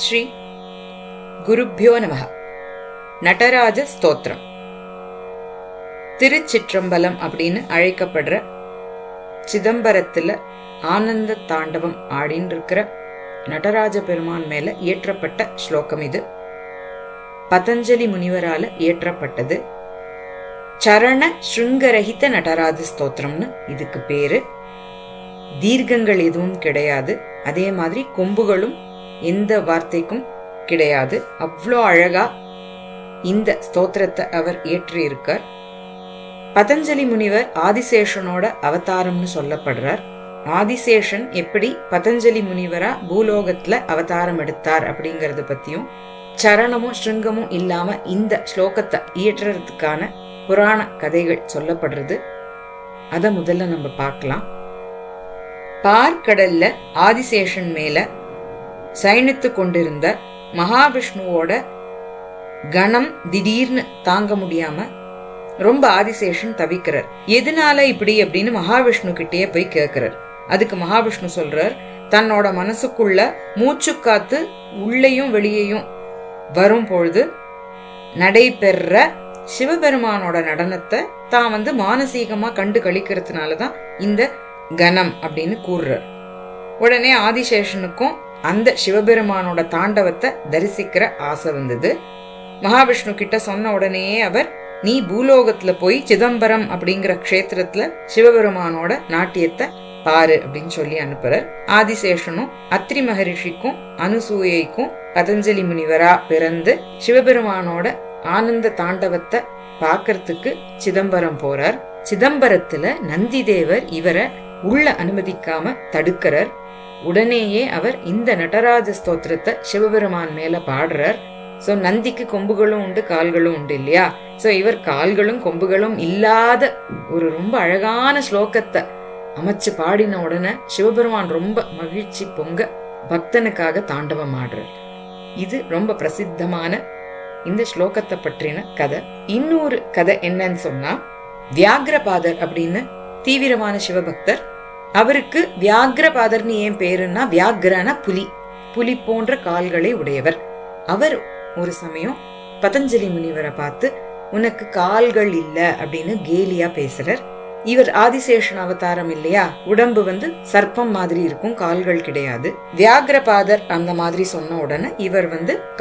ஸ்ரீ குருப்யோ நமஹ. நடராஜ ஸ்தோத்திரம். திருச்சிற்றம்பலம் அப்படின்னு அழைக்கப்படுற சிதம்பரத்துல ஆனந்த தாண்டவம் ஆடின்னு இருக்கிற நடராஜ பெருமான் மேல இயற்றப்பட்ட ஸ்லோகம் இது. பதஞ்சலி முனிவரால இயற்றப்பட்டது. சரண ஸ்ருங்கரஹித நடராஜ ஸ்தோத்திரம்னு இதுக்கு பேரு. தீர்க்கங்கள் எதுவும் கிடையாது. அதே மாதிரி கொம்புகளும் எந்த வார்த்தைக்கும் கிடையாது. அவ்வளோ அழகா இந்த ஸ்தோத்திரத்தை அவர் இயற்றியிருக்கார். பதஞ்சலி முனிவர் ஆதிசேஷனோட அவதாரம்னு சொல்லப்படுறார். ஆதிசேஷன் எப்படி பதஞ்சலி முனிவரா பூலோகத்துல அவதாரம் எடுத்தார் அப்படிங்கறத பத்தியும், சரணமும் ஸ்ருங்கமும் இல்லாம இந்த ஸ்லோகத்தை இயற்றுறதுக்கான புராண கதைகள் சொல்லப்படுறது. அத முதல்ல நம்ம பார்க்கலாம். பார்க்கடல்ல ஆதிசேஷன் மேல சயனித்து கொண்டிருந்த மகாவிஷ்ணுவோட கணம் திடீர்னு தாங்க முடியாம ரொம்ப ஆதிசேஷன் தவிக்கிறார். எதனால இப்படி அப்படின்னு மகாவிஷ்ணு கிட்டேயே போய் கேட்கிறார். அதுக்கு மகாவிஷ்ணு சொல்றார், தன்னோட மனசுக்குள்ள மூச்சு காத்து உள்ளேயும் வெளியேயும் வரும் பொழுது நடைபெற சிவபெருமானோட நடனத்தை தான் மானசீகமா கண்டு கழிக்கிறதுனாலதான் இந்த கணம் அப்படின்னு கூறுறார். உடனே ஆதிசேஷனுக்கும் அந்த சிவபெருமானோட தாண்டவத்தை தரிசிக்கிற ஆசை வந்தது. மகாவிஷ்ணு கிட்ட சொன்ன உடனேயே அவர், நீ பூலோகத்துல போய் சிதம்பரம் அப்படிங்கிற க்ஷேத்திரத்துல சிவபெருமானோட நாட்டியத்தை பாரு அப்படின்னு சொல்லி அனுப்புறார். ஆதிசேஷனும் அத்ரி மகரிஷிக்கும் அனுசூயைக்கும் பதஞ்சலி முனிவரா பிறந்து சிவபெருமானோட ஆனந்த தாண்டவத்தை பாக்கிறதுக்கு சிதம்பரம் போறார். சிதம்பரத்துல நந்தி தேவர் இவரை உள்ள அனுமதிக்காம தடுக்கிறார். உடனேயே அவர் இந்த நடராஜ ஸ்தோத்திரத்தை சிவபெருமான் மேல பாடுறார். சோ நந்திக்கு கொம்புகளும் உண்டு, கால்களும் உண்டு இல்லையா? சோ இவர் கால்களும் கொம்புகளும் இல்லாத ஒரு ரொம்ப அழகான ஸ்லோகத்தை அமைச்சு பாடின உடனே சிவபெருமான் ரொம்ப மகிழ்ச்சி பொங்க பக்தனுக்காக தாண்டவம் ஆடுறார். இது ரொம்ப பிரசித்தமான இந்த ஸ்லோகத்தை பற்றின கதை. இன்னொரு கதை என்னன்னு சொன்னா, வியாக்ரபாதர் அப்படின்னு தீவிரமான சிவபக்தர். அவருக்கு வியாக்ரபாதர்னு ஏன் பேருன்னா, வியாக்ரன புலி, புலி போன்ற கால்களை உடையவர். அவர் ஒரு சமயம் பதஞ்சலி முனிவரை பார்த்து, உனக்கு கால்கள் இல்ல அப்படின்னு கேலியா பேசுறார். இவர் ஆதிசேஷன் அவதாரம் இல்லையா, உடம்பு சர்ப்பம் மாதிரி இருக்கும், கால்கள் கிடையாது. வியாக்ரபாதர் அந்த மாதிரி சொன்ன உடனே இவர்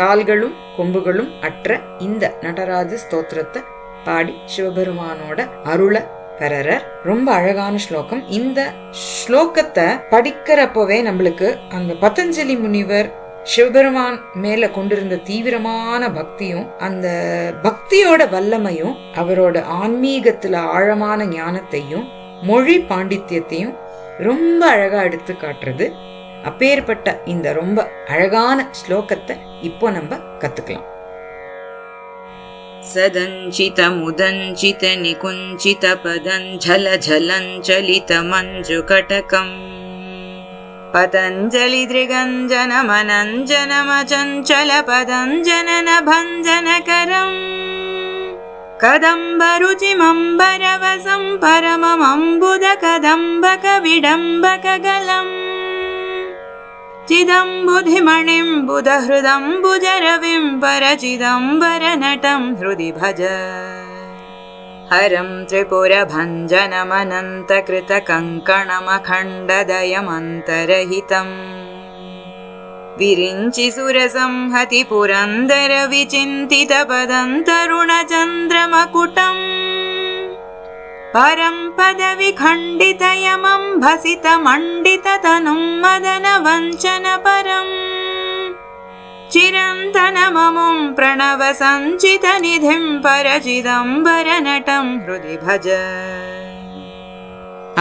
கால்களும் கொம்புகளும் அற்ற இந்த நடராஜ ஸ்தோத்திரத்தை பாடி சிவபெருமானோட அருளை பெறறர். ரொம்ப அழகான ஸ்லோகம். இந்த ஸ்லோகத்தை படிக்கிறப்பவே நம்மளுக்கு அந்த பதஞ்சலி முனிவர் சிவபெருமான் மேல கொண்டிருந்த தீவிரமான பக்தியும், அந்த பக்தியோட வல்லமையும், அவரோட ஆன்மீகத்துல ஆழமான ஞானத்தையும் மொழி பாண்டித்யத்தையும் ரொம்ப அழகா எடுத்து காட்டுறது. அப்பேற்பட்ட இந்த ரொம்ப அழகான ஸ்லோகத்தை இப்போ நம்ம கத்துக்கலாம். சதஞ்சித முதஞ்சித நிகுஞ்சித பதஞ்சல ஜலஞ்சலித மஞ்சு கடகம் பதஞ்சலி திரிகஞ்சன மனஞ்சனமச்சல பதஞ்சன பஞ்சனகரம் கதம்பருச்சிமம்பரவசம் பரமமம்புத கதம்பக விடம்பகலம் சிதம்புதிமணிம் புதஹ்ருதம் புஜரவிம் பரசிதம்பரநடம் ஹ்ருதி பஜ ஹரம் திரிபுரபஞ்சனமனந்தகிருத கங்கணமகண்டதயமந்தரஹிதம் விரிஞ்சி சுரசம்ஹதி புரந்தர விசிந்தித பதம் தருணச்சந்திரமகுடம் பரம் பதவி கண்டிதயமம் பசித மண்டித தனும் மதன வஞ்சன பரம் சிரந்தனமமும் பிரணவ சஞ்சித நிதிம் பரசிதம்பரநடம் ஹ்ருதி பஜ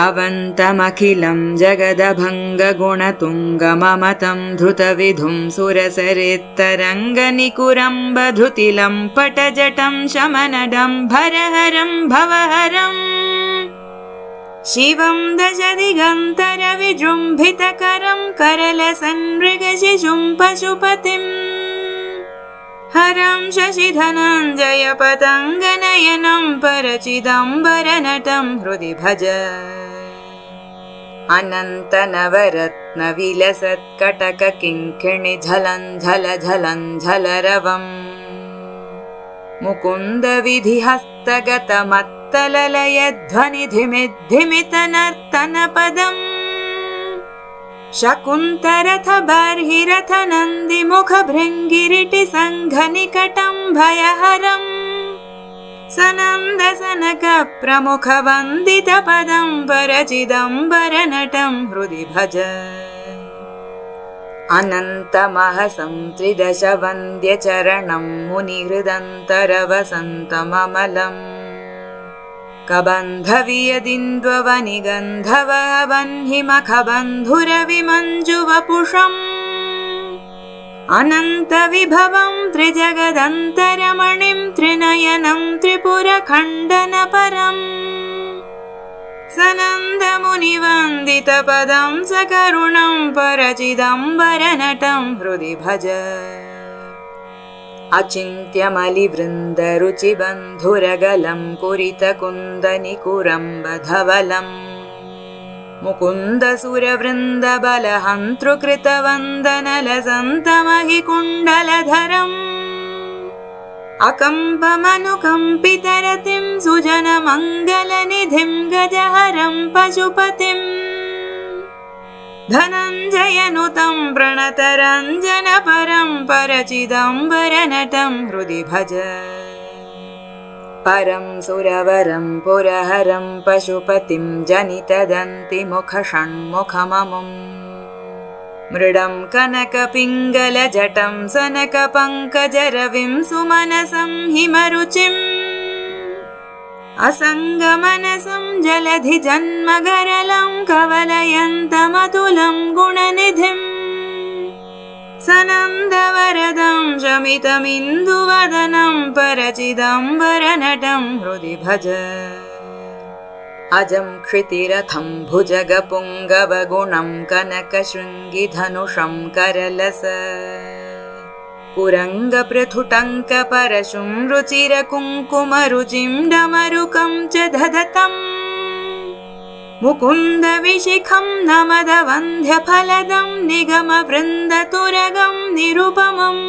அவந்தமகிலம் ஜகதபங்க குணதுங்க மமதம் த்ருத விதும் சுரசரித்தரங்க நிகுரம்ப த்ருதிலம் பட்டஜடம் சமனடம் பரஹரம் பவஹரம் சிவம் தசதிகந்தர விஜృంభితకరం கரலசன்மிருகசிசும் பசுபதிம் ஹரம் சசிதனஞ்சய பதங்கநயனம் பரசிதம்பரநடம் ஹ்ருதி பஜ अनन्तनवरत्नविलसत्कटककिङ्किणिझलञ्झलझलञ्झलरवम् मुकुन्दविधिहस्तगतमत्तललयध्वनिधिमिद्धिमितनर्तनपदम् शकुन्तरथ बर्हिरथ नन्दिमुखभृङ्गिरिटिसङ्घनिकटं भयहरम् सनन्दसनकप्रमुखवन्दितपदं परचिदम्बरनटं हृदि भज अनन्तमहसं त्रिदशवन्द्यचरणं मुनिहृदन्तरवसन्तममलम् कबन्धवियदिन्द्ववनिगन्धववह्निमखबन्धुरविमञ्जुवपुषम् अनन्तविभवं त्रिजगदन्तरमणिं त्रिनयनं त्रिपुरखण्डनपरम् सनन्दमुनिवन्दितपदं सकरुणं परचिदम्बरनटं हृदि भज अचिन्त्यमलिवृन्दरुचिबन्धुरगलं कुरितकुन्दनिकुरम्बधवलम् मुकुन्दसुरवृन्दबलहन्तृकृतवन्दनलसन्तमहिकुण्डलधरम् अकम्पमनुकम्पितरतिं सुजनमङ्गलनिधिं गजहरं पशुपतिम् धनञ्जयनुतं प्रणतरञ्जनपरं परचिदम्बरनटं हृदि भज परं सुरवरं पुरहरं पशुपतिं जनितदन्तिमुखषण्मुखममुम् मृडं कनकपिङ्गलजटं सनकपङ्कजरविं सुमनसं हिमरुचिम् असङ्गमनसं जलधिजन्मगरलं कवलयन्तमतुलं गुणनिधिम् सनन्दवरदं शमितमिन्दुवदनं परचिदम्बरनटं हृदि भज अजं क्षितिरथं भुजगपुङ्गवगुणं कनकशृङ्गिधनुषं करलस कुरङ्गपृथुटङ्कपरशुं रुचिरकुङ्कुमरुचिं डमरुकं च दधतम् मुकुन्दविशिखं नमदवन्ध्यफलदं निगमवृन्दतुरगं निरुपमम्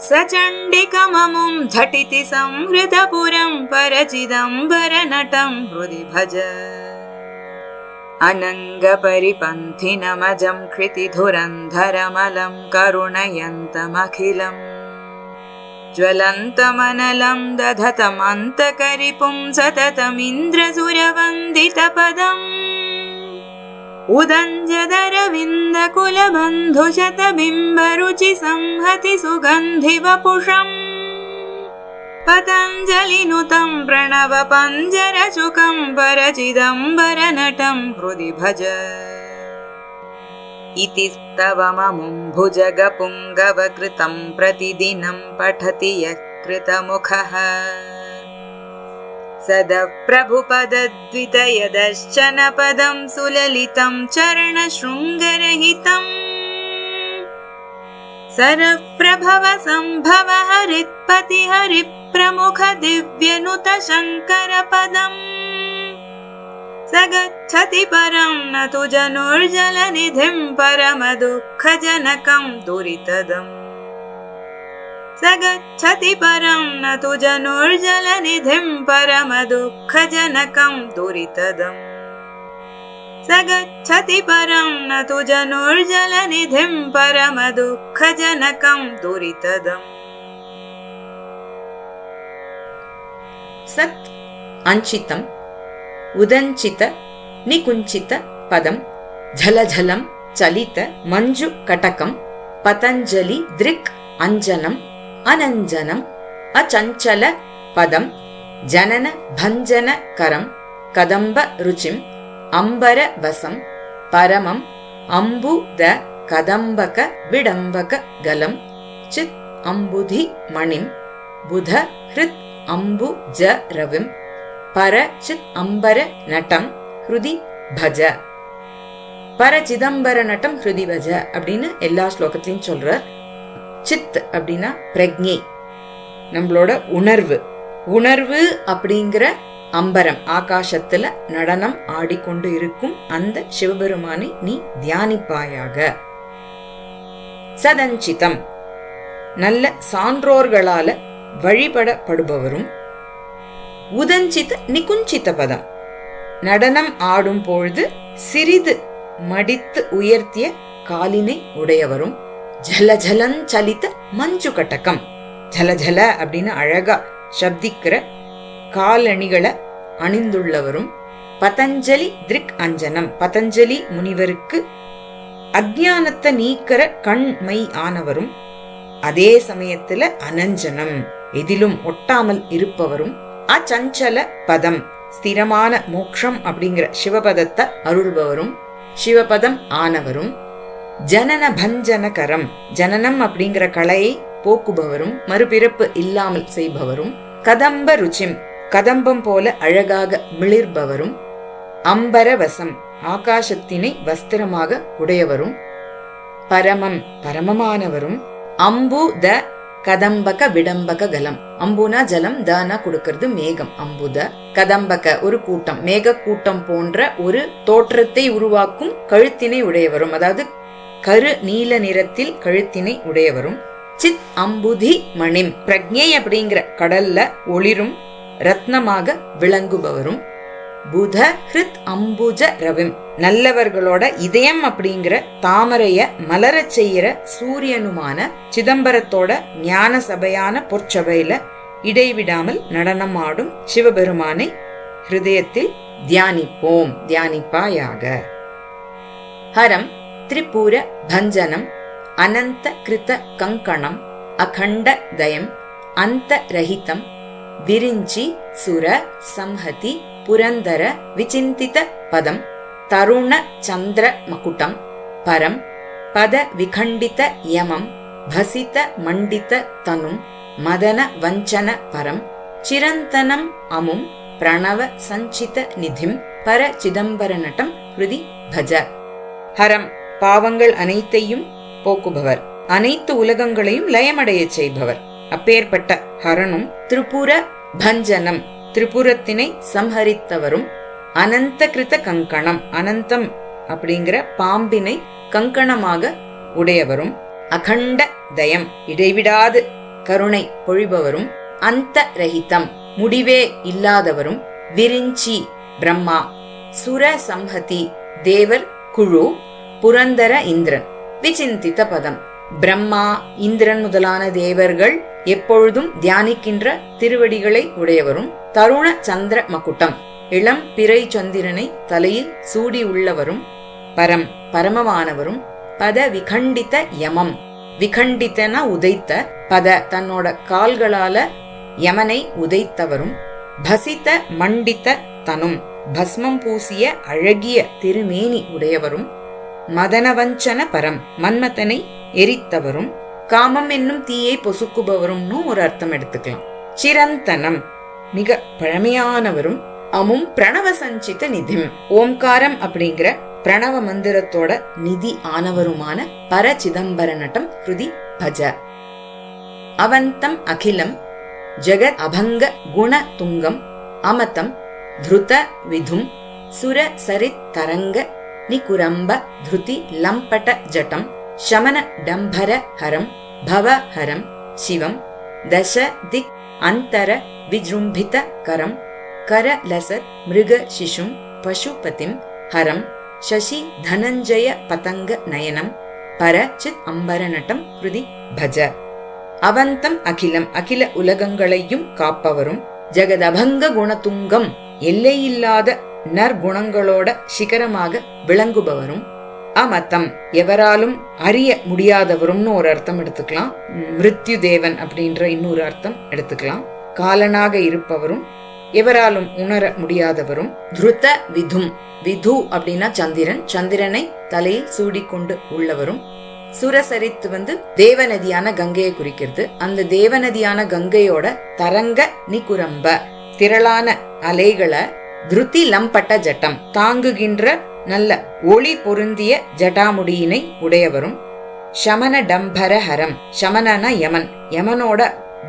सचण्डिकममुं झटिति संहृतपुरं परचिदम्बरनटं हृदि भज अनङ्गपरिपन्थिनमजं क्षितिधुरन्धरमलं करुणयन्तमखिलम् ज्वलन्तमनलं दधतमन्तकरिपुं सततमिन्द्रसुरवन्दितपदम् उदञ्जदरविन्दकुलबन्धुशतबिम्बरुचि संहति सुगन्धिवपुषम् पतञ्जलिनुतं प्रणवपञ्जरशुकं परचिदम्बरनटं हृदि भज इति स्तवममुं भुजगपुङ्गवकृतं प्रतिदिनं पठति यः कृतमुखः सदप्रभुपदद्वितयदर्शनपदं सुललितं चरणशृङ्गरहितम् सरप्रभव हरित्पति हरिप्रमुख दिव्यनुत शङ्करपदम् स गच्छति परं न तु जनुर्जलनिधिं परमदुःखजनकं दुरितदम् स गच्छति परं न तु जनुर्जलनिधिं परमदुःखजनकं दुरितदम् स गच्छति परं न तु जनुर्जलनिधिं परमदुःखजनकं दुरितदम् सत् अंचितम् उदञ्चित निकुञ्चित पदं झलझलं चलित मञ्जु कटकं पतञ्जलि दृक् अञ्जनम् अनञ्जनम् अचञ्चल पदं जनन भञ्जन करं कदम्ब रुचिम् अम्बर वसं परमम् अम्बुद कदम्बक विडम्बक गलं चित् अम्बुधि मणिं बुध हृत् अम्बुज रविम् पर चित् अम्बर नटं हृदि भज பர சிதம்பர நட்டம் ஹிருதி பஜ அப்படின்னு எல்லா ஸ்லோகத்திலையும் சொல்றார். சித் அப்படின்னா பிரக்ஞை, நம்மளோட உணர்வு. உணர்வு அப்படிங்கிற அம்பரம் ஆகாசத்துல நடனம் ஆடிக்கொண்டு இருக்கும் அந்த சிவபெருமானை நீ தியானிப்பாயாக. சதஞ்சிதம் நல்ல சான்றோர்களால வழிபடப்படுபவரும். உதஞ்சித நிகுஞ்சித பதம் நடனம் ஆடும் பொழுது சிறிது மடித்து உயர்த்திய காலினை உடையவரும். ஜலஜலஞ்சலித மஞ்சு கட்டகம் ஜலஜல அப்படின்னு அழகா சப்திக்கிற காலணிகளை அணிந்துள்ளவரும். பதஞ்சலி திரிக் அஞ்சனம் பதஞ்சலி முனிவருக்கு அஜ்ஞானத்தை நீக்கிற கண்மை ஆனவரும். அதே சமயத்துல அனஞ்சனம் எதிலும் ஒட்டாமல் இருப்பவரும். அச்சஞ்சல பதம் ஸ்திரமான மோக்ஷம் அப்படிங்கிற சிவபதத்தை அருள்பவரும் சிவபதம் ஆனவரும். ஜனன பஞ்சனகரம் ஜனனம் அப்படிங்கிற கலையை போக்குபவரும் மறுபிறப்பு இல்லாமல் செய்பவரும். கதம்ப ருச்சிம் கதம்பம் போல அழகாக மிளிர்பவரும். அம்பரவசம் ஆகாசத்தினை வஸ்திரமாக உடையவரும். பரமம் பரமமானவரும். அம்பு த கதம்பக விடம்பக கலம் அம்புனா ஜலம் தானா கொடுக்கிறது மேகம். அம்புத கதம்பக ஒரு கூட்டம் மேக கூட்டம் போன்ற ஒரு தோற்றத்தை உருவாக்கும் கழுத்தினை உடையவரும். அதாவது கரு நீல நிறத்தில் கழுத்தினை உடையவரும். சித் அம்புதி மணிம் பிரக்ஞை அப்படிங்கிற கடல்ல ஒளிரும் ரத்னமாக விளங்குபவரும். புத ஹிருத் அம்புஜ ரவிம் நல்லவர்களோட இதயம் அப்படிங்கிற தாமரைய மலரச் செய்யற சூரியனுமான சிதம்பரத்தோட ஞான சபையான பொற்சபையில இடைவிடாமல் நடனம் ஆடும் சிவபெருமானை ஹிருதயத்தில் தியானிப்போம் தியானிப்பாயாக. ஹரம் திரிபுர பஞ்சனம் அனந்த கிருத கங்கணம் அகண்ட தயம் அந்த ரஹிதம் விரிஞ்சி சுர சம்ஹதி புரந்தர விசிந்தித பதம் தருண சந்திர மகுடம் பரம் பத விகண்டித யமம் பசித மண்டித தனும் மதன வஞ்சன பரம் சிரந்தனம் அமும் பிரணவ சஞ்சித நிதிம் பர சிதம்பர நடம் ஹிருதி பஜ. ஹரம் பாவங்கள் அனைத்தையும் போக்குபவர் அனைத்து உலகங்களையும் லயமடைய செய்பவர். அப்பேற்பட்ட ஹரனும் திரிபுர பஞ்சனம் திரிபுரத்தினை சம்ஹரித்தவரும். அனந்த கிருத கங்கணம் அனந்தம் அப்படிங்கிற பாம்பினை கங்கணமாக உடையவரும். அகண்ட தயம் இடைவிடாது கருணை பொழிபவரும். அந்த ரஹிதம் முடிவே இல்லாதவரும். விரிஞ்சி பிரம்மா சுர சம்ஹதி தேவர் குழு புரந்தர இந்திரன். விசிந்தித பதம் பிரம்மா இந்திரன் முதலான தேவர்கள் எப்பொழுதும் தியானிக்கின்ற திருவடிகளை உடையவரும். தருண சந்திர மகுட்டம் இளம் பிறை சந்திரனை தலையில் சூடி உள்ளவரும். பரம் பரமமானவரும். பத விகண்டித யமம் விகண்டித்தன உதைத்த பத தன்னோட கால்களால யமனை உதைத்தவரும். பசித்த மண்டித்த தனும் பஸ்மம் பூசிய அழகிய திருமேனி உடையவரும். மதனவஞ்சன பரம் மன்மதனை எரித்தவரும். காமம் என்னும் தீயை பொசுக்குபவரும்னு ஒரு அர்த்தம் எடுத்துக்கலாம். சிரந்தனம் மிக பழமையானவரும். அமும் பிரணவ சஞ்சித நிதிம் ஓம்காரம் அப்படிங்கிற பிரணவ மந்திரத்தோட நிதி ஆனவருமான பர சிதம்பர நடம் ஹிருதி பஜ. அவந்தம் அகிலம் ஜெகத் அபங்க குண துங்கம் அமதம் திருத விதும் சுர சரித் தரங்க நிகுரம்ப திருதி லம்பட ஜட்டம் சமன டம்பர ஹரம் பவ ஹரம் சிவம் தச திக் அந்தர விஜృంభిத கரம் கரலசத் மிருக சிசும் பசுபதிம் ஹரம் சசி தனஞ்சய பதங்க நயனம் பர சித் அம்பர நடம் ஹிருதி பஜ. அவந்தம் அகிலம் அகில உலகங்களையும் காப்பவரும். ஜெகதபங்க குணதுங்கம் எல்லையில்லாத நற்குணங்களோட சிகரமாக விளங்குபவரும். அமத்தம் எவராலும் அறிய முடியாதவரும்னு ஒரு அர்த்தம் எடுத்துக்கலாம். மிருத்யு தேவன் அப்படின்ற இன்னொரு அர்த்தம் எடுத்துக்கலாம். காலனாக இருப்பவரும் எவராலும் உணர முடியாதவரும். திருத விதும் விது அப்படின்னா சந்திரன் சந்திரனை தலையில் சூடிக்கொண்டு உள்ளவரும். சுரசரித்து தேவநதியான கங்கையை குறிக்கிறது. அந்த தேவநதியான கங்கையோட தரங்க நிகுரம்ப திரளான அலைகளை திருதி லம்பட்ட ஜட்டம் தாங்குகின்ற நல்ல ஒளி பொருந்திய ஜட்டாமுடியினை உடையவரும். சமன டம்பர ஹரம் சமனனா யமன் யமனோட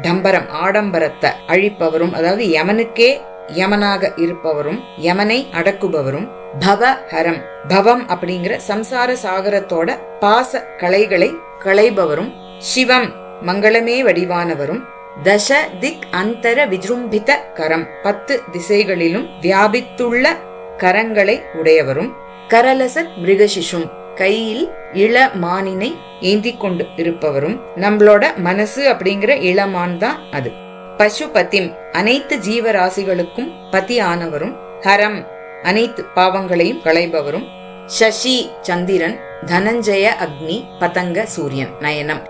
டம்பரம் ஆடம்பரத்தை அழிப்பவரும். அதாவது யமனுக்கே யமனாக இருப்பவரும் யமனை அடக்குபவரும், பவஹரம் பவம் அப்படிங்கிற சம்சார சாகரத்தோட பாச களைகளை களைபவரும், சிவம் மங்களமே வடிவானவரும், தச திக் அந்தர விஜృంభిத கரம் 10 திசைகளிலும் வியாபித்துள்ள கரங்களை உடையவரும், கரலசத் மிருகசிஷும் கையில் இளமானினை ஏந்தி கொண்டு இருப்பவரும், நம்மளோட மனசு அப்படிங்கிற இளமான் தான் அது. பசுபதிம் அனைத்து ஜீவராசிகளுக்கும் பதி ஆனவரும், ஹரம் அனைத்து பாவங்களையும் களைபவரும், சசி சந்திரன், தனஞ்சய அக்னி, பதங்க சூரியன். நயனம்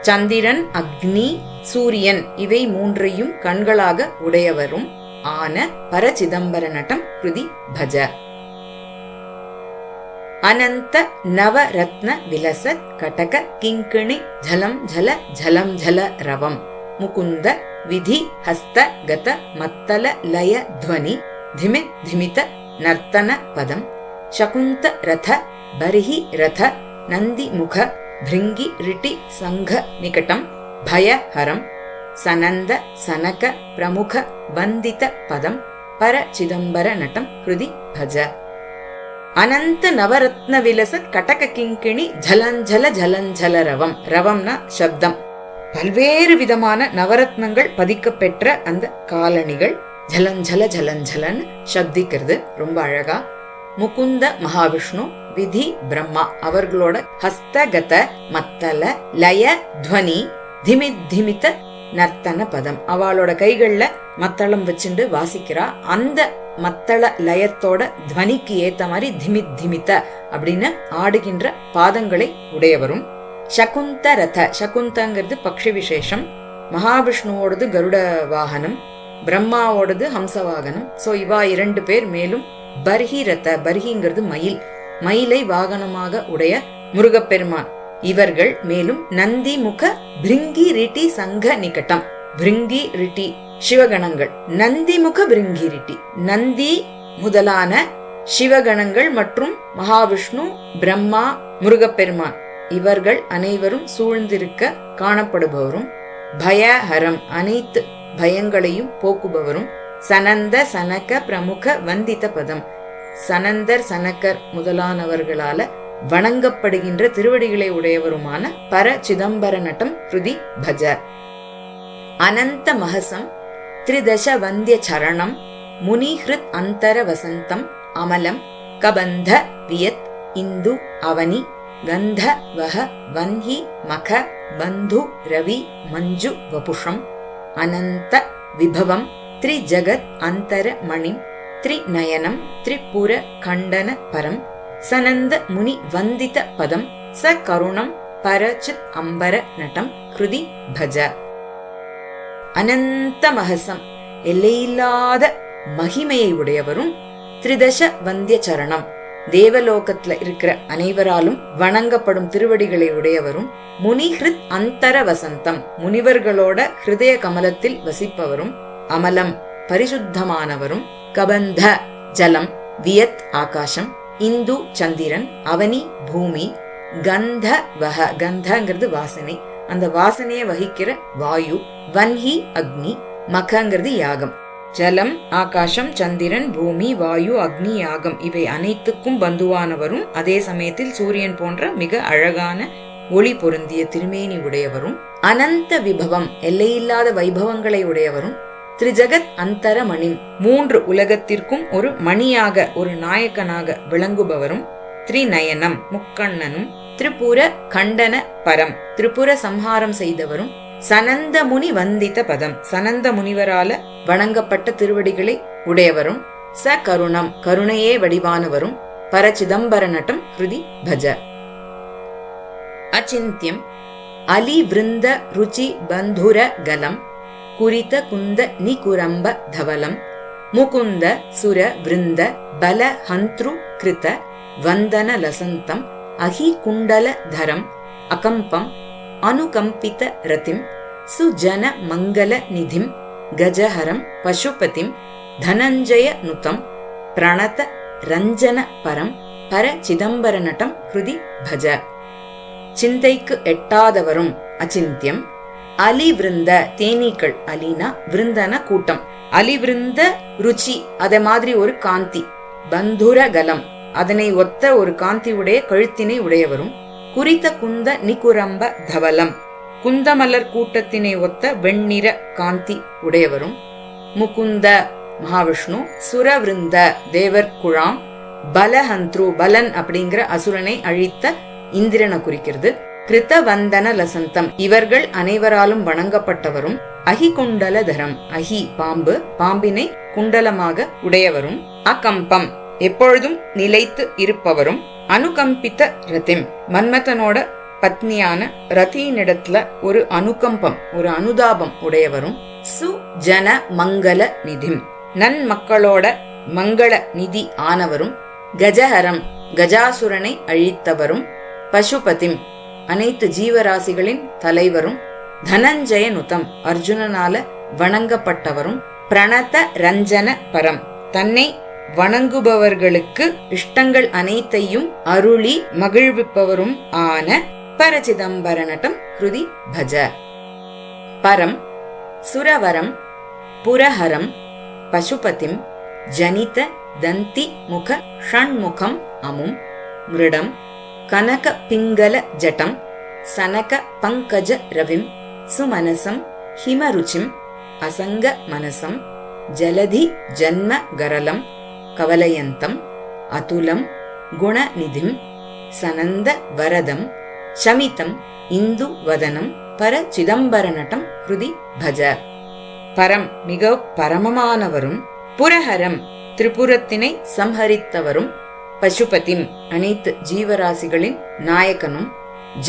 சந்திரன், அக்னி, சூரியன் இவை மூன்றையும் கண்களாக உடையவரும் ஆன பரசிதம்பர நடம் கிருதி பஜ. அனந்த நவரத்ன விலசத் கடக கிங்கிணி ஜலம் ஜல ஜலம் ஜல ரவம் முகுந்த விதி ஹஸ்த கத மத்தல லய துவனி திமித் திமித நர்த்தன பதம் சகுந்த ரத பரிஹி ரத நந்தி முக பிருங்கி ரிட்டி சங்க நிகட்டம் பயஹரம் சனந்த சனக பிரமுக வந்தித பதம் பர சிதம்பர நடம் ஹிருதி பஜ. அனந்த நவரத்ன விலசத் கடக கிங்கிணி ஜலஞ்சல ஜலஞ்சல ரவம். ரவம்னா சப்தம். பல்வேறு விதமான நவரத்னங்கள் பதிக்கப்பெற்ற அந்த காலணிகள் ஜலஞ்சல ஜலஞ்சலன்னு சப்திக்கிறது ரொம்ப அழகா. முகுந்த மகாவிஷ்ணு, விதி பிரம்மா அவர்களோட ஹஸ்தகத மத்தல லய துவனி திமித் திமித நர்த்தன பதம். அவளோட கைகள்ல மத்தளம் வச்சுண்டு வாசிக்கிறா. அந்த மத்தள லயத்தோட துவனிக்கு ஏத்த மாதிரி திமித் திமித அப்படின்னு ஆடுகின்ற பாதங்களை உடையவரும். சகுந்த ரத, சகுந்தங்கிறது பக்ஷி விசேஷம். மகாவிஷ்ணுவோடது கருட வாகனம், பிரம்மாவோடது ஹம்ச வாகனம். சோ இவா 2 பேர் மேலும் பர்ஹி ரத, பர்ஹிங்கிறது மயில், மயிலை வாகனமாக உடைய முருகப்பெருமான். இவர்கள் மேலும் நந்தி முக பிருங்கி ரிட்டி சங்க நிகட்டம். பிருங்கி ரிட்டி சிவகணங்கள், நந்தி முக பிருங்கி ரிட்டி நந்தி முதலான சிவகணங்கள் மற்றும் மகாவிஷ்ணு, பிரம்மா, முருகப்பெருமான் இவர்கள் அனைவரும் சூழ்ந்திருக்க காணப்படுபவரும், பயஹரம் அனைத்து பயங்களையும் போக்குபவரும், சனந்த சனக பிரமுக வந்தித பதம் சனந்தர் சனக்கர் முதலானவர்களால வணங்கப்படுகின்ற திருவடிகளை உடையவருமான பர சிதம்பர நடம் ஹிருதி பஜ. அனந்த மகசம் திரிதச வந்திய சரணம் முனிஹிருத் அந்தர வசந்தம் அமலம் கபந்த வியத் இந்து அவனி கந்த வஹ வன்ஹி மக பந்து ரவி மஞ்சு வபுஷம் அனந்த விபவம் த்ரிஜகத் அந்தர மணிம் த்ரிநயனம் த்ரிபுர கண்டன பரம் சனந்த முனி வந்தித பதம் ச கருணம் பரசித் அம்பர நடம் ஹிருதி பஜ. அனந்த மகசம் எல்லையில்லாத மகிமையை உடையவரும், திரிதச வந்திய சரணம் தேவலோகத்துல இருக்கிற அனைவராலும் வணங்கப்படும் திருவடிகளை உடையவரும், முனிஹிருத் அந்தர வசந்தம் முனிவர்களோட ஹிருதய கமலத்தில் வசிப்பவரும், அமலம் பரிசுத்தமானவரும், கபந்த ஜலம், வியத் ஆகாசம், இந்து சந்திரன், அவனி பூமி, கந்த வஹ கந்தங்கிறது வாசனை, அந்த வாசனையை வகிக்கிற வாயு, வன்ஹி அக்னி, மகங்கிறது யாகம். ஜலம், ஆகாசம், சந்திரன், பூமி, வாயு, அக்னி, யாகம் இவை அனைத்துக்கும் பந்துவானவரும், அதே சமயத்தில் சூரியன் போன்ற மிக அழகான ஒளி பொருந்திய திருமேனி உடையவரும், அனந்த விபவம் எல்லையில்லாத வைபவங்களை உடையவரும், திரிஜகத் அந்தர மணி 3 உலகத்திற்கும் ஒரு மணியாக ஒரு நாயக்கனாக விளங்குபவரும், த்ரிநயனம் முக்கண்ணனும், திரிபுர கண்டன பரம் திரிபுர சம்ஹாரம் செய்தவரும், சனந்த முனி வந்தித பதம் சனந்த முனிவரால வணங்கப்பட்ட திருவடிகளை உடையவரும், ச கருணம் கருணையே வடிவானவரும், பர சிதம்பர நடம் ஹிருதி பஜ. அச்சிந்தியம் அலி விருந்த ருச்சி பந்துர கலம் குறித குந்த நிகுரம்ப தவலம் முகுந்த சுர விருந்த பல ஹந்த்ரு கிருத வந்தன லசந்தம் அஹி குண்டல தரம் அகம்பம் அனுகம்பித ரதிம் சுஜன மங்கள நிதிம் கஜஹரம் பசுபதிம் தனஞ்சய நுதம் பிரணத ரஞ்சன பரம் பர சிதம்பர நடம் ஹிருதி பஜ. சிந்தைக்கு எட்டாதவரும் அச்சிந்தியம் அலி விருந்த தேனீக்கள், அலினா விருந்தன கூட்டம், அலிவிருந்த ருச்சி அதை மாதிரி ஒரு காந்தி. பந்துரகலம் அதனை ஒத்த ஒரு காந்தி உடைய கழுத்தினை உடையவரும். குறித்த குந்த நிகுரம்ப தவலம் குந்தமலர் கூட்டத்தினை ஒத்த வெண்ணிற காந்தி உடையவரும். முகுந்த மகாவிஷ்ணு. சுரவிருந்த தேவர் குழாம். பலஹந்த்ரு பலன் அப்படிங்கிற அசுரனை அழித்த இந்திரனை குறிக்கிறது. கிருத்த வந்தன லசந்தம் இவர்கள் அனைவராலும் வணங்கப்பட்டவரும். அஹி குண்டலதரம் அஹி பாம்பு பாம்பினை குண்டலமாக உடையவரும். அகம்பம் எப்பொழுதும் நிலைத்து இருப்பவரும். அனுகம்பித்த ரதிம் மன்மதனோட பத்னியான ரதியினிடத்துல ஒரு அனுகம்பம் ஒரு அனுதாபம் உடையவரும். சுஜன மங்கள நிதிம் நன்மக்களோட மங்கள நிதி ஆனவரும். கஜஹரம் கஜாசுரனை அழித்தவரும். பசுபதிம் அனைத்து ஜீவராசிகளின் தலைவரும். தனஞ்சய நுதம் அர்ஜுனனால வணங்கப்பட்டவரும். பிரணத ரஞ்சன பரம் தன்னை வணங்குபவர்களுக்கு இஷ்டங்கள் அனைத்தையும் அருளி மகிழ்விப்பவரும் ஆன பரசிதம்பர நடம் ஹிருதி பஜ. பரம் சுரவரம் புரஹரம் பசுபதிம் ஜனித தந்தி முக ஷண்முகம் அமும் மிருடம் கனக பிங்கல ஜட்டம் சனக பங்கஜ ரவிம் சுமனசம் ஹிமருச்சிம் அசங்க மனசம் ஜலதி ஜன்ம கரலம் கவலயந்தம் அதுலம் குணநிதிம் சனந்த வரதம் சமிதம் இந்து வதனம் பர சிதம்பர நடம் ஹிருதி பஜ. பரம் மிக பரமமானவரும். புரஹரம் திரிபுரத்தினை சம்ஹரித்தவரும். பசுபதிம் அனைத்து ஜீவராசிகளின் நாயகனும்.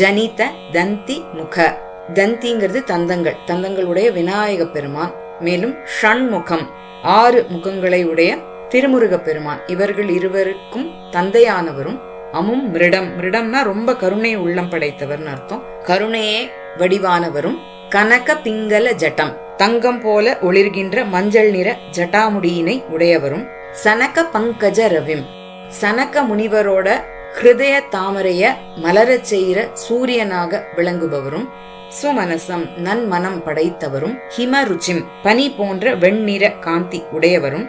ஜனித தந்தி முக தந்திங்கிறது தந்தங்கள் தந்தங்களுடைய விநாயக பெருமான். மேலும் ஷண்முகம் 6 முகங்களை உடைய திருமுருக பெருமான். இவர்கள் இருவருக்கும் தந்தையானவரும். அமும் மிருடம் மிருடம்னா ரொம்ப கருணை உள்ளம் படைத்தவர்னு அர்த்தம். கருணையே வடிவானவரும். கனக பிங்கல ஜட்டம் தங்கம் போல ஒளிர்கின்ற மஞ்சள் நிற ஜட்டாமுடியினை உடையவரும். சனக பங்கஜ ரவிம் சனக முனிவரோட ஹிருதய தாமரைய மலரச் செய்கிற சூரியனாக விளங்குபவரும். சுமனசம் நன்மனம் படைத்தவரும். ஹிமருச்சிம் பனி போன்ற வெண்ணிற காந்தி உடையவரும்.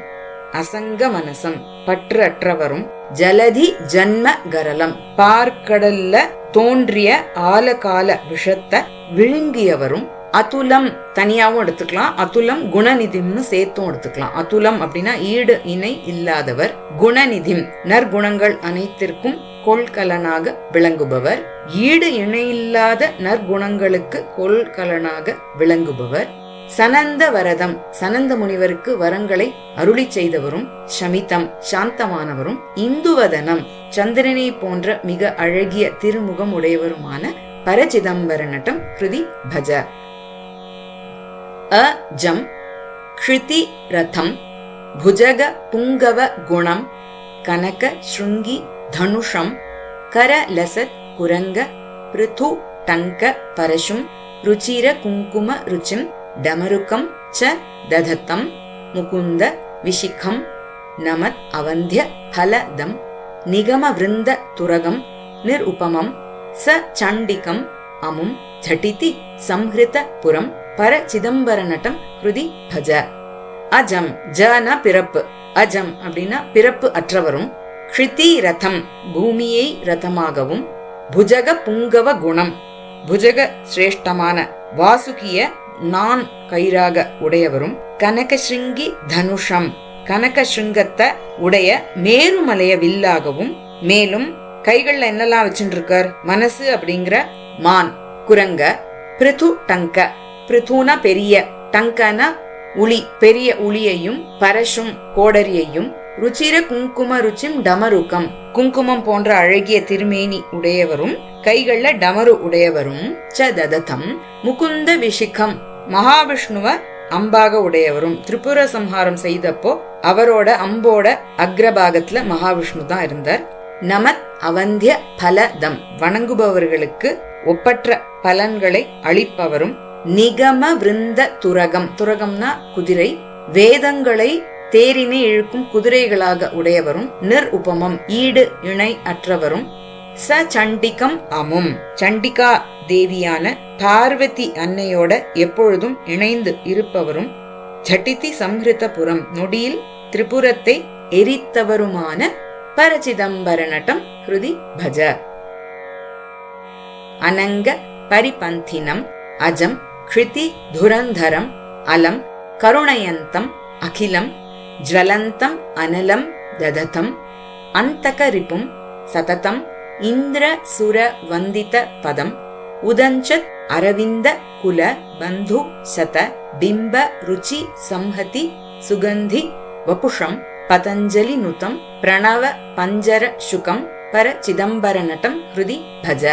அசங்க மனசம் பற்று அற்றவரும். ஜலதி ஜன்ம கரலம் பார்க்கடல்ல தோன்றிய ஆலகால விஷத்தை விழுங்கியவரும். அதுலம் தனியாவும் எடுத்துக்கலாம். அதுலம் குணநிதிம்னு சேர்த்தும் எடுத்துக்கலாம். அதுலம் அப்படின்னா ஈடு இணை இல்லாதவர். குணநிதிம் நற்குணங்கள் அனைத்திற்கும் கொள்கலனாக விளங்குபவர். ஈடு இணையில்லாத நற்குணங்களுக்கு கொள்கலனாக விளங்குபவர். சனந்த வரதம் சனந்த முனிவருக்கு வரங்களை அருளி செய்தவரும். சமிதம் சாந்தமானவரும். இந்துவதனம் சந்திரனை போன்ற மிக அழகிய திருமுகம் உடையவருமான பரசிதம்பர நடம் ஹிருதி பஜ. அஜம் க்ஷிதி ரதம் புஜக புங்கவ குணம் கனக ஸ்ருங்கி தனுஷம் கரலசத் குரங்க பிருது டங்க பரசும் ருச்சிர குங்கும ருச்சிம் டமருக்கம் ச ததத்தம் முகுந்த விஷிகம் நமத் அவந்திய ஹலதம் நிகம விருந்த துரகம் நிருபமம் ச சண்டிகம் அமும் ஜட்டிதி சம்ஹிருத புரம் பர சிதம்பர நடம் ஹிருதி பஜ. அஜம் ஜன பிறப்பு. அஜம் அப்படின்னா பிறப்பு அற்றவரும். க்ஷிதி ரதம் பூமியை ரதமாகவும். புஜக புங்கவ குணம் புஜக சிரேஷ்டமான வாசுகிய நான் கயிறாக உடையவரும். கனகஸ்ருங்கி தனுஷம் கனகஸ்ருங்கத்தை உடைய மேருமலைய வில்லாகவும். மேலும் கைகள்ல என்னெல்லாம் வச்சுட்டு இருக்கார்? மனசு அப்படிங்கிற மான் குரங்க. பிருது டங்க பிருதுனா பெரிய, டங்கன உளி பெரிய உளியையும், பரசும் கோடரியையும், ருச்சிர குங்கும ருச்சிம் டமருக்கம் குங்குமம் போன்ற அழகிய திருமேனி உடையவரும், கைகள்ல டமரு உடையவரும். ச தததம் முகுந்த விஷிகம் மகாவிஷ்ணுவ அம்பாக உடையவரும். திரிபுர சம்ஹாரம் செய்தப்போ அவரோட அம்போட அக்ரபாகத்துல மகாவிஷ்ணு தான் இருந்தார். நமத் அவந்திய பலதம் வணங்குபவர்களுக்கு ஒப்பற்ற பலன்களை அளிப்பவரும். நிகம விருந்த துரகம் துரகம்னா குதிரை, வேதங்களை தேரினை இழுக்கும் குதிரைகளாக உடையவரும். நிர் உபமம் ஈடு இணை அற்றவரும். ச சண்டிகம் அமும் சண்டிகா தேவியான பார்வதி அன்னையோட எப்பொழுதும் இணைந்து இருப்பவரும். ஜட்டிதி சம்ஹிருதபுரம் நொடியில் திரிபுரத்தை எரித்தவருமான பரசிதம்பர நடம் ஹிருதி பஜ. அனங்க பரிபந்தினம் அஜம் கிருதி துரந்தரம் அலம் கருணயந்தம் அகிலம் ஜ்வலந்தம் அனலம் தததம் அந்தகரிபும் சததம் இந்திர சுர வந்தித பதம் உதஞ்சத் அரவிந்த குல பந்து சத பிம்ப ருச்சி சம்ஹதி சுகந்தி வபுஷம் பதஞ்சலி நுதம் பிரணவ பஞ்சர சுகம் பர சிதம்பர நடம் ஹிருதி பஜ.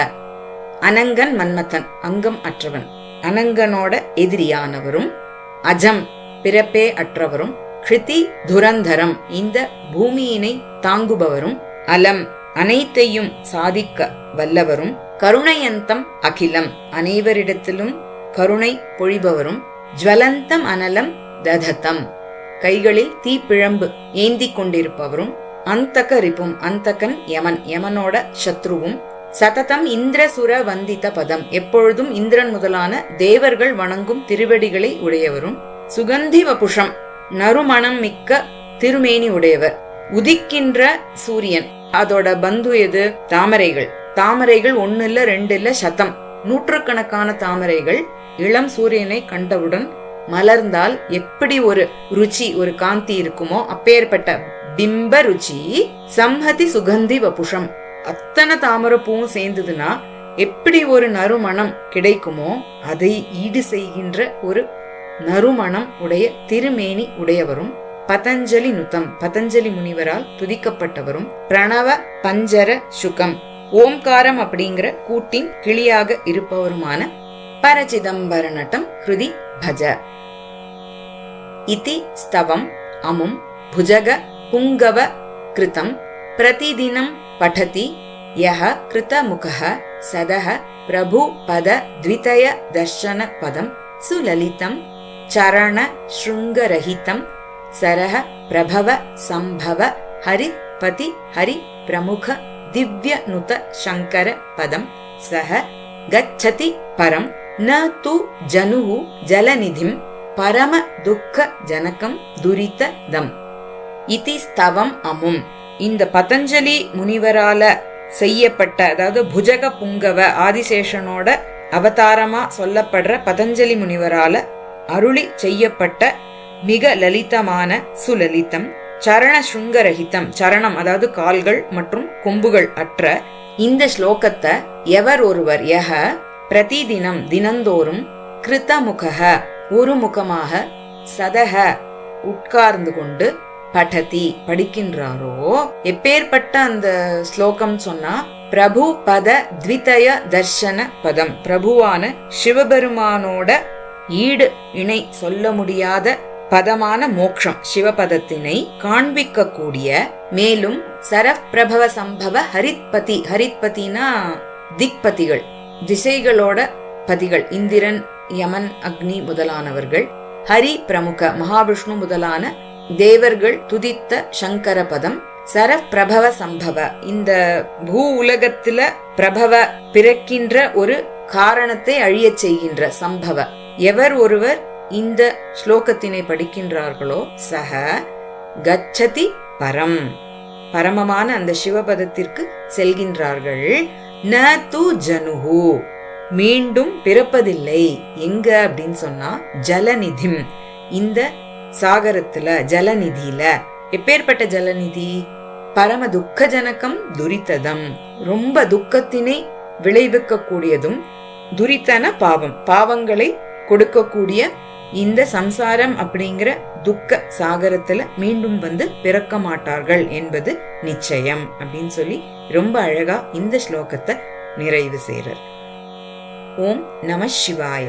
அனங்கன் மன்மதன், அங்கம் அற்றவன், அனங்கனோட எதிரியானவரும், அஜம் பிறப்பே அற்றவரும், கிருதி துரந்தரம் இந்த பூமியினை தாங்குபவரும், அலம் அனைத்தையும் சாதிக்க வல்லவரும், கருணையந்தம் அகிலம் அனைவரிடத்திலும் கருணை பொழிபவரும், ஜ்வலந்தம் அனலம் தததம் கைகளில் தீப்பிழம்பு ஏந்தி கொண்டிருப்பவரும், அந்தக ரிபும் அந்தகன் யமன் யமனோட சத்ருவும், சததம் இந்திர சுர வந்தித பதம் எப்பொழுதும் இந்திரன் முதலான தேவர்கள் வணங்கும் திருவடிகளை உடையவரும், சுகந்தி வபுஷம் நறுமணம் மிக்க திருமேனி உடையவர், உதிக்கின்ற சூரியன் அதோட பந்து எது தாமரைகள், தாமரைகள் 1 இல்ல 2 இல்ல சதம் நூற்றுக்கணக்கான தாமரைகள் இளம் சூரியனை கண்டவுடன் மலர்ந்தால் எப்படி ஒரு ருச்சி ஒரு காந்தி இருக்குமோ அப்பேற்பட்ட பிம்ப ருச்சி சம்ஹதி சுகந்தி வபுஷம் அத்தனை தாமரை பூவும் சேர்ந்ததுன்னா எப்படி ஒரு நறுமணம் கிடைக்குமோ அதை ஈடு செய்கின்ற ஒரு நறுமணம் உடைய திருமேனி உடையவரும், பதஞ்சலி நுதம் பதஞ்சலி முனிவரால் துதிக்கப்பட்டவரும், பிரணவ பஞ்சர சுகம் ஓம்காரம் அப்படிங்கிற கூட்டின் கிளியாக இருப்பவருமான பரசிதம்பர நடம் ஹிருதி பஜ. இதி ஸ்தவம் அமும் புஜக புங்கவ கிருதம் பிரதிதினம் படதி யஹ கிருதமுகஹ சதஹ பிரபு பத த்விதய தர்ஷன பதம் சுலலிதம் சரண ஸ்ருங்கரஹிதம் சரஹ பிரபவ சம்பவ ஹரிபதி ஹரி பிரமுக திவ்ய நுத சங்கர பதம் சஹ கச்சதி பரம் ந து ஜனுஹு ஜலநிதிம் பரம துக்க ஜனகம் துரிததம். இதி ஸ்தவம் அமும் இந்த பதஞ்சலி முனிவரால செய்யப்பட்ட, அதாவது புஜக புங்கவ ஆதிசேஷனோட அவதாரமா சொல்லப்படுற பதஞ்சலி முனிவரால அருளி செய்யப்பட்ட மிக லலிதமான சுலலிதம் சரண சுங்கரஹிதம் சரணம் அதாவது கால்கள் மற்றும் கொம்புகள் அற்ற இந்த ஸ்லோகத்தை எவர் ஒருவர் யஹ பிரதிதினம் தினந்தோறும் கிருதமுகஹ ஒரு முகமாக சதஹ உட்கார்ந்து கொண்டு படதி படிக்கின்றாரோ, எப்பேற்பட்ட அந்த ஸ்லோகம் சொன்னா பிரபு பத த்விதய தர்ஷன பதம் பிரபுவான சிவபெருமானோட ஈடு இணை சொல்ல முடியாத பதமான மோக்ஷம் சிவபதத்தினை காண்பிக்க கூடிய, மேலும் சரப் பிரபவ சம்பவ ஹரித்பதி ஹரித்பதினா திக்பதிகள் திசைகளோட பதிகள் இந்திரன் யமன் அக்னி முதலானவர்கள், ஹரி பிரமுக மகாவிஷ்ணு முதலான தேவர்கள் துதித்த சங்கர பதம், சரப் பிரபவ சம்பவ இந்த பூ உலகத்துல பிரபவ பிறக்கின்ற ஒரு காரணத்தை அழியச் செய்கின்ற சம்பவ எவர் ஒருவர் இந்த ஸ்லோகத்தினை படிக்கின்றார்களோ சக கச்சதி பரம் பரமமான அந்த சிவபதத்திற்கு செல்கின்றார்கள். ந து ஜனுஹு மீண்டும் பிறப்பதில்லை. எங்க அப்படின்னு சொன்னா ஜலநிதிம் இந்த சாகரத்துல ஜலநிதியில. எப்பேற்பட்ட ஜலநிதி? பரம துக்க ஜனகம் துரிததம் ரொம்ப துக்கத்தினை விளைவிக்க கூடியதும், துரித்தன பாவம் பாவங்களை கொடுக்கக்கூடிய இந்த சம்சாரம் அப்படிங்கிற துக்க சாகரத்துல மீண்டும் வந்து பிறக்க மாட்டார்கள் என்பது நிச்சயம் அப்படின்னு சொல்லி ரொம்ப அழகா இந்த ஸ்லோகத்தை நிறைவு செய்றார். ஓம் நம சிவாய.